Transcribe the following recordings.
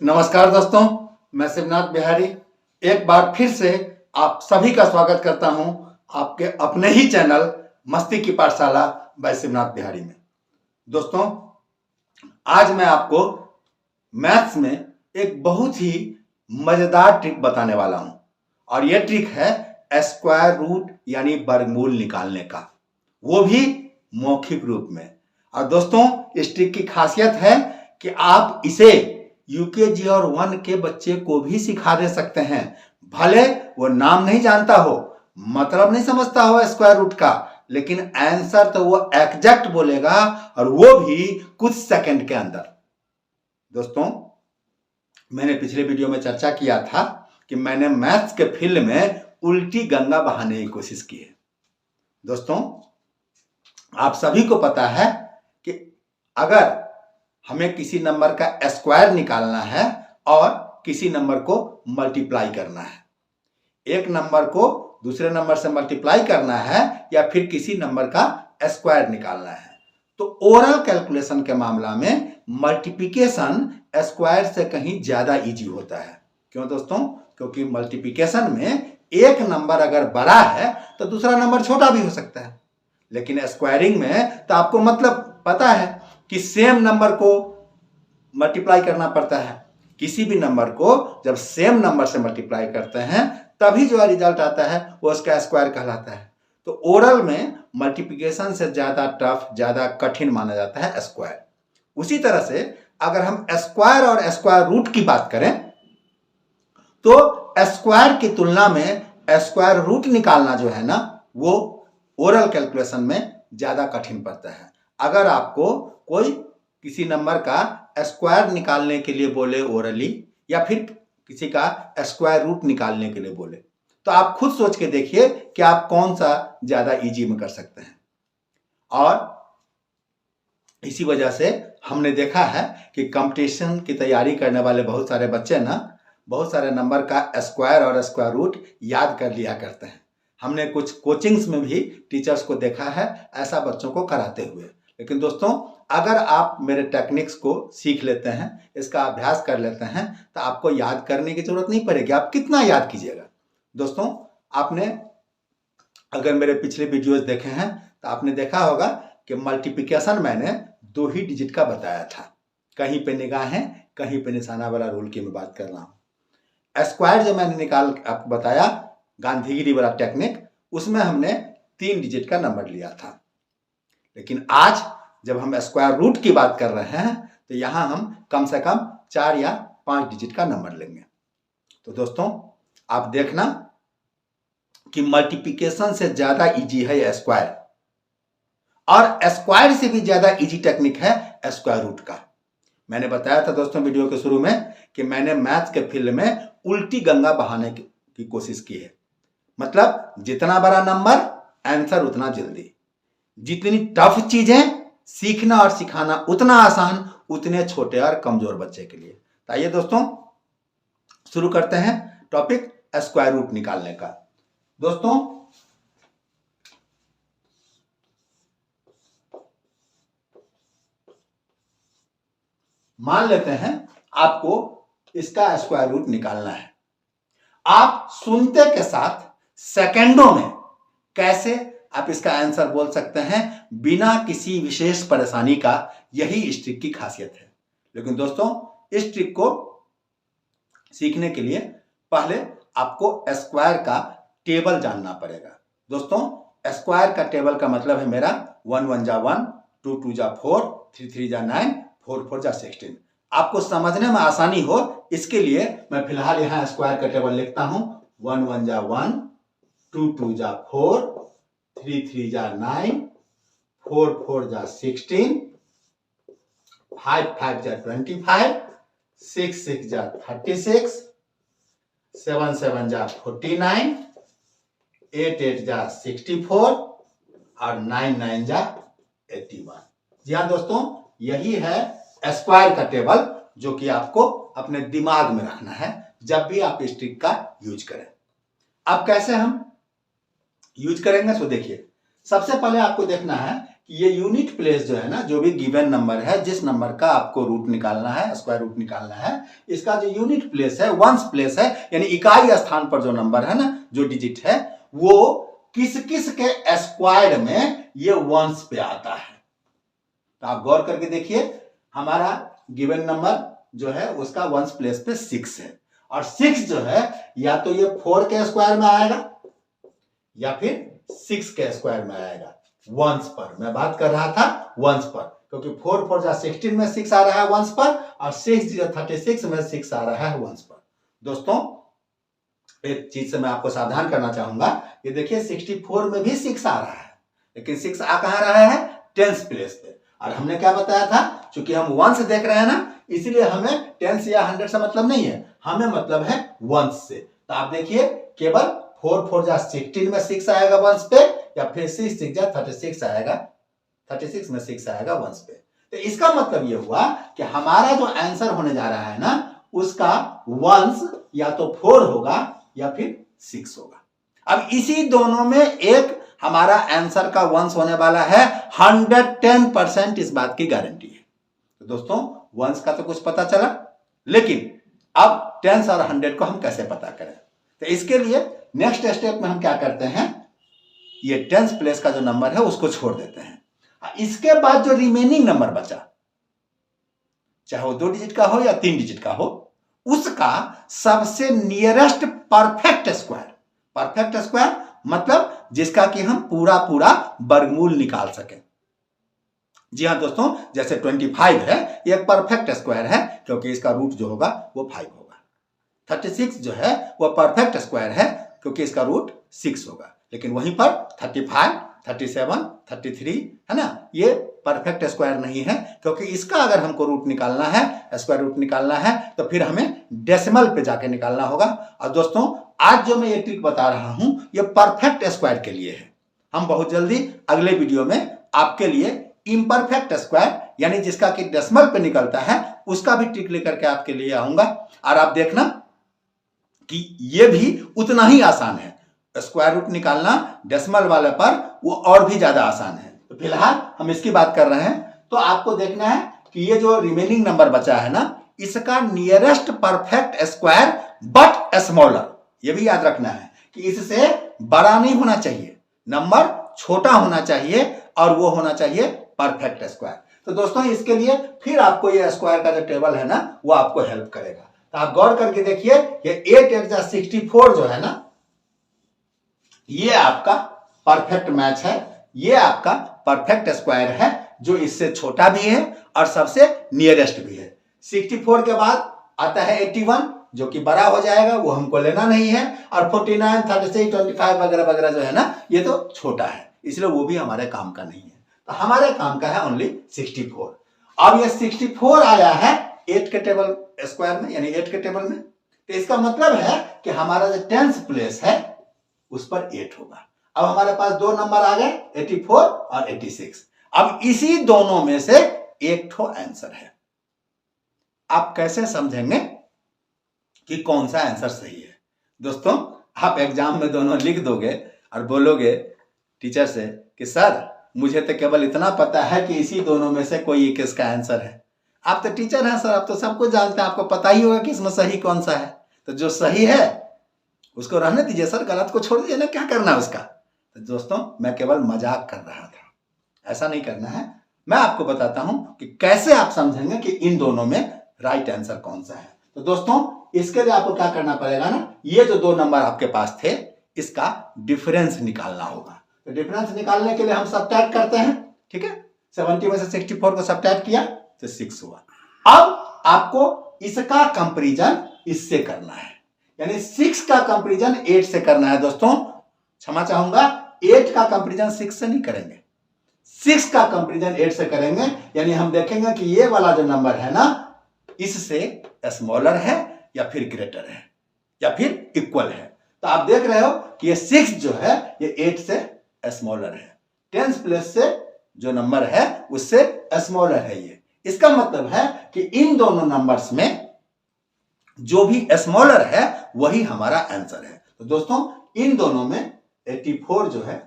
नमस्कार दोस्तों, मैं शिवनाथ बिहारी एक बार फिर से आप सभी का स्वागत करता हूं आपके अपने ही चैनल मस्ती की पाठशाला बाय शिवनाथ बिहारी में। दोस्तों, आज मैं आपको मैथ्स में एक बहुत ही मजेदार ट्रिक बताने वाला हूं और यह ट्रिक है स्क्वायर रूट यानी वर्गमूल निकालने का, वो भी मौखिक रूप में। और दोस्तों, इस ट्रिक की खासियत है कि आप इसे यूकेजी और 1 के बच्चे को भी सिखा दे सकते हैं, भले वो नाम नहीं जानता हो, मतलब नहीं समझता हो स्क्वायर रूट का, लेकिन आंसर तो वो एग्जैक्ट बोलेगा और वो भी कुछ सेकंड के अंदर। दोस्तों, मैंने पिछले वीडियो में चर्चा किया था कि मैंने मैथ्स के फील्ड में उल्टी गंगा बहाने की कोशिश की है। दोस्तों, आप सभी को पता है कि अगर हमें किसी नंबर का स्क्वायर निकालना है और किसी नंबर को मल्टीप्लाई करना है, एक नंबर को दूसरे नंबर से मल्टीप्लाई करना है या फिर किसी नंबर का स्क्वायर निकालना है, तो ओरल कैलकुलेशन के मामला में मल्टीप्लिकेशन स्क्वायर से कहीं ज्यादा इजी होता है। क्यों दोस्तों? क्योंकि मल्टीप्लिकेशन में एक नंबर अगर बड़ा है तो दूसरा नंबर छोटा भी हो सकता है, लेकिन स्क्वायरिंग में तो आपको मतलब पता है कि सेम नंबर को मल्टीप्लाई करना पड़ता है। किसी भी नंबर को जब सेम नंबर से मल्टीप्लाई करते हैं तभी जो रिजल्ट आता है वो उसका स्क्वायर कहलाता है। तो ओरल में मल्टीप्लिकेशन से ज्यादा टफ, ज्यादा कठिन माना जाता है स्क्वायर। उसी तरह से अगर हम स्क्वायर और स्क्वायर रूट की बात करें तो स्क्वायर की तुलना में स्क्वायर रूट निकालना जो है ना, वो ओरल कैलकुलेशन में ज्यादा कठिन पड़ता है। अगर आपको कोई किसी नंबर का स्क्वायर निकालने के लिए बोले ओरली, या फिर किसी का स्क्वायर रूट निकालने के लिए बोले, तो आप खुद सोच के देखिए कि आप कौन सा ज्यादा इजी में कर सकते हैं। और इसी वजह से हमने देखा है कि कंपटीशन की तैयारी करने वाले बहुत सारे बच्चे ना बहुत सारे नंबर का स्क्वायर और स्क्वायर रूट याद कर लिया करते हैं। हमने कुछ कोचिंग्स में भी टीचर्स को देखा है ऐसा बच्चों को कराते हुए। लेकिन दोस्तों, अगर आप मेरे टेक्निक्स को सीख लेते हैं, इसका अभ्यास कर लेते हैं, तो आपको याद करने की जरूरत नहीं पड़ेगी। आप कितना याद कीजिएगा? दोस्तों, आपने अगर मेरे पिछले वीडियोस देखे हैं तो आपने देखा होगा कि मल्टीप्लिकेशन मैंने 2 ही डिजिट का बताया था। कहीं पे निगाहें, कहीं पे निशाना वाला रूल की मैं बात कर रहा हूं। स्क्वायर जो मैंने निकाल आपको बताया, गांधीगिरी वाला टेक्निक, उसमें हमने 3 डिजिट का नंबर लिया था। लेकिन आज जब हम स्क्वायर रूट की बात कर रहे हैं तो यहां हम कम से कम 4 या 5 डिजिट का नंबर लेंगे। तो दोस्तों, आप देखना कि मल्टीप्लिकेशन से ज्यादा इजी है स्क्वायर, और स्क्वायर से भी ज्यादा इजी टेक्निक है स्क्वायर रूट का। मैंने बताया था दोस्तों वीडियो के शुरू में कि मैंने मैथ्स के फील्ड में उल्टी गंगा बहाने की कोशिश की है। मतलब जितना बड़ा नंबर, आंसर उतना जल्दी। जितनी टफ चीजें सीखना और सिखाना उतना आसान, उतने छोटे और कमजोर बच्चे के लिए। तो आइए दोस्तों, शुरू करते हैं टॉपिक स्क्वायर रूट निकालने का। दोस्तों, मान लेते हैं आपको इसका स्क्वायर रूट निकालना है। आप सुनते के साथ सेकंडों में कैसे आप इसका आंसर बोल सकते हैं बिना किसी विशेष परेशानी का। यही इस ट्रिक की खासियत है। लेकिन दोस्तों, इस ट्रिक को सीखने के लिए पहले आपको स्क्वायर का टेबल जानना पड़ेगा। दोस्तों, स्क्वायर का टेबल का मतलब है मेरा 1 1 जा 1, 2 2 जा 4, 3 3 जा 9, 4 4 जा 16। आपको समझने में आसानी हो इसके लिए मैं फिलहाल यहां स्क्वायर का टेबल लिखता हूं। 1 1 जा 1, 2 2 जा 4, 3 3 जा 9, 4 4 जा 16, 5 5 जा 25, 6 6 जा 36, 7 7 जा 49, 8 8 जा 64 और 9 9 जा 81। जी हाँ दोस्तों, यही है स्क्वायर का टेबल जो कि आपको अपने दिमाग में रखना है जब भी आप इस ट्रिक का यूज करें। अब कैसे हम यूज करेंगे, सो देखिए। सबसे पहले आपको देखना है कि ये यूनिट प्लेस जो है ना, जो भी गिवन नंबर है, जिस नंबर का आपको रूट निकालना है, स्क्वायर रूट निकालना है, इसका जो यूनिट प्लेस है, वंस प्लेस है, यानी इकाई स्थान पर जो नंबर है ना, जो डिजिट है, वो किस किस के स्क्वायर में ये वंस पे आता है। तो आप गौर करके देखिए, हमारा गिवन नंबर जो है उसका वंस प्लेस पे 6 है, और 6 जो है या तो ये 4 के स्क्वायर में आएगा या फिर 6 के स्क्वायर में आएगा वंस पर। मैं बात कर रहा था वंस पर, क्योंकि 4 4 जा 16 में 6 आ रहा है वंस पर, और 6 जा 36 में 6 आ रहा है वंस पर। दोस्तों एक चीज से मैं आपको सावधान करना चाहूंगा, ये देखिए 64 में भी 6 आ रहा है, लेकिन 6 आ कहां रहा है, टेंस प्लेस पे। और हमने क्या बताया था, चूंकि हम वंस देख रहे हैं ना, इसीलिए हमें टेंस या 100 से मतलब नहीं है, हमें मतलब है वंस से। तो आप देखिए केवल 4 4 जा 16 में 6 आएगा वंस पे, या फिर 6 6 जा 36 आएगा, 36 में 6 आएगा वंस पे। तो इसका मतलब ये हुआ कि हमारा जो आंसर होने जा रहा है ना, उसका वंस या तो 4 होगा या फिर 6 होगा। अब इसी दोनों में एक हमारा आंसर का वंस होने वाला है, 110% इस बात की गारंटी है। तो दोस्तों वंस का तो कुछ पता चला, लेकिन अब टेंस और 100 को हम कैसे पता करें। तो इसके लिए नेक्स्ट स्टेप में हम क्या करते हैं, ये टेंस प्लेस का जो नंबर है उसको छोड़ देते हैं। इसके बाद जो रिमेनिंग नंबर बचा, चाहे वो 2 डिजिट का हो या 3 डिजिट का हो, उसका सबसे nearest perfect square, perfect square मतलब जिसका कि हम पूरा वर्गमूल निकाल सकें। जी हाँ दोस्तों, जैसे 25 है, ये एक परफेक्ट स्क्वायर है, क्योंकि इसका रूट जो होगा वो 5 होगा। 36 जो है वो परफेक्ट स्क्वायर है, क्योंकि इसका रूट 6 होगा। लेकिन वहीं पर 35, 37, 33 है ना, ये परफेक्ट स्क्वायर नहीं है, क्योंकि इसका अगर हमको रूट निकालना है, स्क्वायर रूट निकालना है, तो फिर हमें डेसिमल पे जाके निकालना होगा। और दोस्तों आज जो मैं ये ट्रिक बता रहा हूं, ये परफेक्ट स्क्वायर के लिए है। हम बहुत जल्दी अगले वीडियो में आपके लिए इम्परफेक्ट स्क्वायर, यानी जिसका कि डेसिमल पे निकलता है, उसका भी ट्रिक लेकर के आपके लिए आऊंगा। और आप देखना कि ये भी उतना ही आसान है, स्क्वायर रूट निकालना डेसिमल वाले पर वो और भी ज्यादा आसान है। तो फिलहाल हम इसकी बात कर रहे हैं। तो आपको देखना है कि ये जो रिमेनिंग नंबर बचा है ना, इसका nearest perfect square but smaller, ये भी याद रखना है कि इससे बड़ा नहीं होना चाहिए, नंबर छोटा होना चाहिए, और वो होना चाहिए परफेक्ट स्क्वायर। तो दोस्तों इसके लिए फिर आपको ये स्क्वायर का जो टेबल है ना, वो आपको हेल्प करेगा। तो आप गौर करके देखिए, ये 8 8 जा 64 जो है ना, ये आपका परफेक्ट मैच है, ये आपका परफेक्ट स्क्वायर है, जो इससे छोटा भी है और सबसे नियरेस्ट भी है। 64 के बाद आता है 81, जो कि बड़ा हो जाएगा, वो हमको लेना नहीं है। और 49, 36, 25 वगैरह वगैरह जो है ना, ये तो छोटा है, इसलिए वो भी हमारे काम का नहीं है। तो हमारे काम का है ओनली 64। अब ये 64 आया है 8 के टेबल स्क्वायर में, यानी 8 के टेबल में। तो इसका मतलब है कि हमारा जो टेंस प्लेस है उस पर 8 होगा। अब हमारे पास दो नंबर आ गए, 84 और 86। अब इसी दोनों में से एक ठो आंसर है। आप कैसे समझेंगे कि कौन सा आंसर सही है? दोस्तों आप एग्जाम में दोनों लिख दोगे और बोलोगे टीचर से कि सर मुझे तो केवल इतना पता है कि इसी दोनों में से कोई एक इसका आंसर है। आप तो टीचर हैं सर, आप तो सब कुछ जानते हैं, आपको पता ही होगा कि इसमें सही कौन सा है। तो जो सही है उसको रहने दीजिए सर, गलत को छोड़ दीजिए ना, क्या करना है उसका। तो दोस्तों मैं केवल मजाक कर रहा था, ऐसा नहीं करना है। मैं आपको बताता हूं कि कैसे आप समझेंगे कि इन दोनों में राइट आंसर कौन सा है। तो दोस्तों इसके लिए आपको क्या करना पड़ेगा ना, ये जो दो नंबर आपके पास थे, इसका डिफरेंस निकालना होगा। तो डिफरेंस निकालने के लिए हम सब्ट्रैक्ट करते हैं, ठीक है। 70 में से 64 को सब्ट्रैक्ट किया तो 6 हुआ। अब आपको इसका कंपैरिजन इससे करना है, यानी 6 का कंपैरिजन 8 से करना है। दोस्तों क्षमा चाहूंगा, 8 का कंपैरिजन 6 से नहीं करेंगे, 6 का कंपैरिजन 8 से करेंगे। यानी हम देखेंगे कि ये वाला जो नंबर है ना, इससे स्मॉलर है या फिर ग्रेटर है या फिर इक्वल है। तो आप देख रहे हो कि ये 6 जो है ये 8 से स्मॉलर है, टेंस प्लेस से जो नंबर है उससे स्मॉलर है ये। इसका मतलब है कि इन दोनों नंबर्स में जो भी स्मॉलर है वही हमारा आंसर है। तो दोस्तों इन दोनों में 84 जो है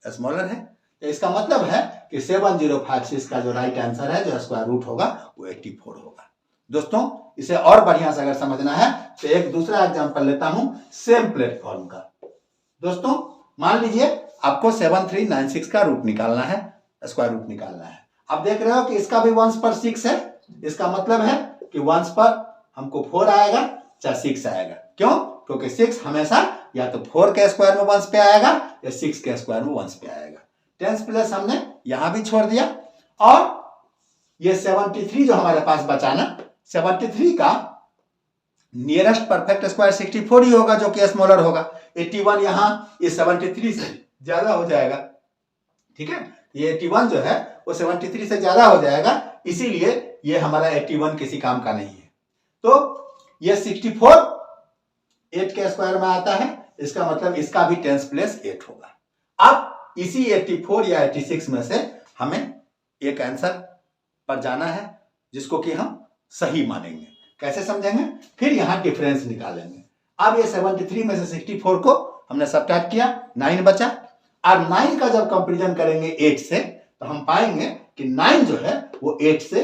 स्मॉलर है, तो इसका मतलब है कि 7056 का जो राइट आंसर है, जो स्क्वायर रूट होगा वो 84 होगा। दोस्तों इसे और बढ़िया से अगर समझना है तो एक दूसरा एग्जांपल लेता हूं सेम प्लेटफॉर्म का। दोस्तों मान लीजिए आपको 7396 का रूट निकालना है, स्क्वायर रूट निकालना है। आप देख रहे हो कि इसका भी वंस पर 6 है, इसका मतलब है कि वंस पर हमको 4 आएगा चाहे 6 आएगा। क्यों? क्योंकि 6 हमेशा या तो 4 के स्क्वायर में वंस पे आएगा या 6 के स्क्वायर में वंस पे आएगा। 10 प्लस हमने यहां भी छोड़ दिया, और ये 73 जो हमारे पास बचा ना, 73 का नियरेस्ट परफेक्ट स्क्वायर 64 ही होगा, जो कि स्मॉलर होगा। 81 यहां इस 73 से ज्यादा हो जाएगा, ठीक है। ये 81 जो है वो 73 से ज्यादा हो जाएगा, इसीलिए ये हमारा 81 किसी काम का नहीं है। तो ये 64 8 के स्क्वायर में आता है, इसका मतलब इसका भी 10 प्लस 8 होगा। अब इसी 84 या 86 में से हमें एक आंसर पर जाना है जिसको कि हम सही मानेंगे। कैसे समझेंगे? फिर यहां डिफरेंस निकालेंगे। अब ये 73 में से 64 को हमने सब्ट्रैक्ट किया, 9 बचा, और 9 का जब कंपैरिजन करेंगे 8 से तो हम पाएंगे कि 9 जो है वो 8 से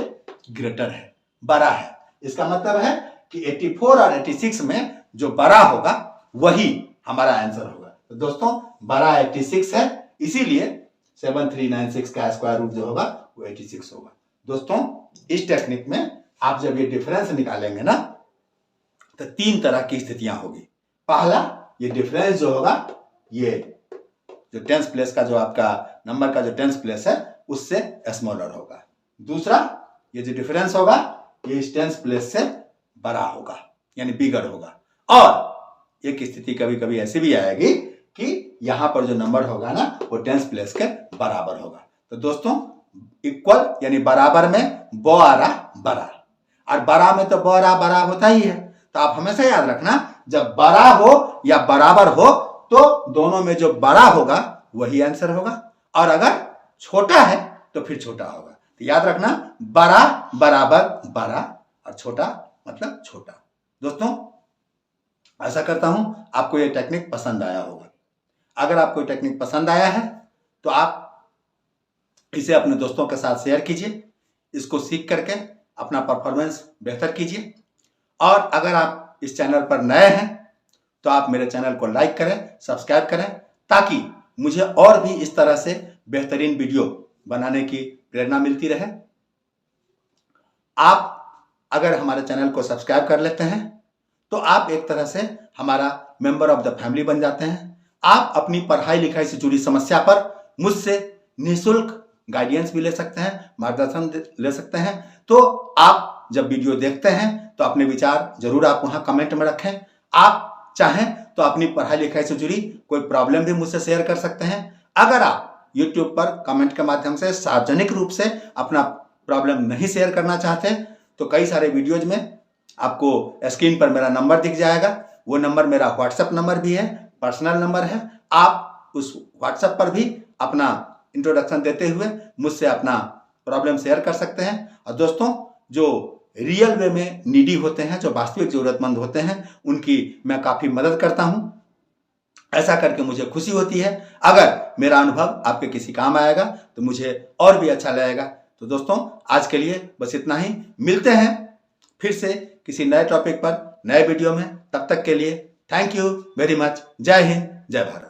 ग्रेटर है, बड़ा है। इसका मतलब है कि 84 और 86 में जो बड़ा होगा वही हमारा आंसर होगा। तो दोस्तों बड़ा 86 है, इसीलिए 7396 का स्क्वायर रूट जो होगा वो 86 होगा। दोस्तों इस टेक्निक में आप जब ये डिफरेंस निकालेंगे ना तो 3 तरह की स्थितियां होगी। पहला, ये डिफरेंस जो होगा ये जो 10 प्लेस का जो आपका नंबर का जो 10 प्लेस है उससे स्मॉलर होगा। दूसरा, ये जो डिफरेंस होगा ये इस 10 प्लेस से बड़ा होगा, यानी बिगर होगा। और एक स्थिति कभी कभी ऐसी भी आएगी कि यहां पर जो नंबर होगा ना वो 10 प्लेस के बराबर होगा। तो दोस्तों इक्वल यानी बराबर में बड़ा बड़ा, और बड़ा में तो बड़ा होता ही है। तो आप हमेशा याद रखना, जब बड़ा हो या बराबर हो तो दोनों में जो बड़ा होगा वही आंसर होगा, और अगर छोटा है तो फिर छोटा होगा। तो याद रखना, बड़ा बराबर बड़ा और छोटा मतलब छोटा। दोस्तों आशा करता हूं आपको ये टेक्निक पसंद आया होगा। अगर आपको ये टेक्निक पसंद आया है तो आप इसे अपने दोस्तों के साथ शेयर कीजिए, इसको सीख करके अपना परफॉर्मेंस बेहतर कीजिए। और अगर आप इस चैनल पर नए हैं तो आप मेरे चैनल को लाइक करें, सब्सक्राइब करें, ताकि मुझे और भी इस तरह से बेहतरीन वीडियो बनाने की प्रेरणा मिलती रहे। आप अगर हमारे चैनल को सब्सक्राइब कर लेते हैं तो आप एक तरह से हमारा मेंबर ऑफ द फैमिली बन जाते हैं। आप अपनी पढ़ाई लिखाई से जुड़ी समस्या पर मुझसे निःशुल्क गाइडेंस भी ले सकते हैं, मार्गदर्शन ले सकते हैं। तो आप जब वीडियो देखते हैं तो अपने विचार जरूर आप वहां कमेंट में रखें। आप चाहें तो अपनी पढ़ाई लिखाई से जुड़ी कोई प्रॉब्लम भी मुझसे शेयर कर सकते हैं। अगर आप YouTube पर कमेंट के माध्यम से सार्वजनिक रूप से अपना प्रॉब्लम नहीं शेयर करना चाहते तो कई सारे वीडियोज में आपको स्क्रीन पर मेरा नंबर दिख जाएगा। वो नंबर मेरा व्हाट्सएप नंबर भी है, पर्सनल नंबर है। आप उस व्हाट्सएप पर भी अपना इंट्रोडक्शन देते हुए मुझसे अपना प्रॉब्लम शेयर कर सकते हैं। और दोस्तों जो रियल वे में नीडी होते हैं, जो वास्तविक जरूरतमंद होते हैं, उनकी मैं काफी मदद करता हूं। ऐसा करके मुझे खुशी होती है। अगर मेरा अनुभव आपके किसी काम आएगा तो मुझे और भी अच्छा लगेगा। तो दोस्तों आज के लिए बस इतना ही। मिलते हैं फिर से किसी नए टॉपिक पर नए वीडियो में। तब तक के लिए थैंक यू वेरी मच। जय हिंद, जय भारत।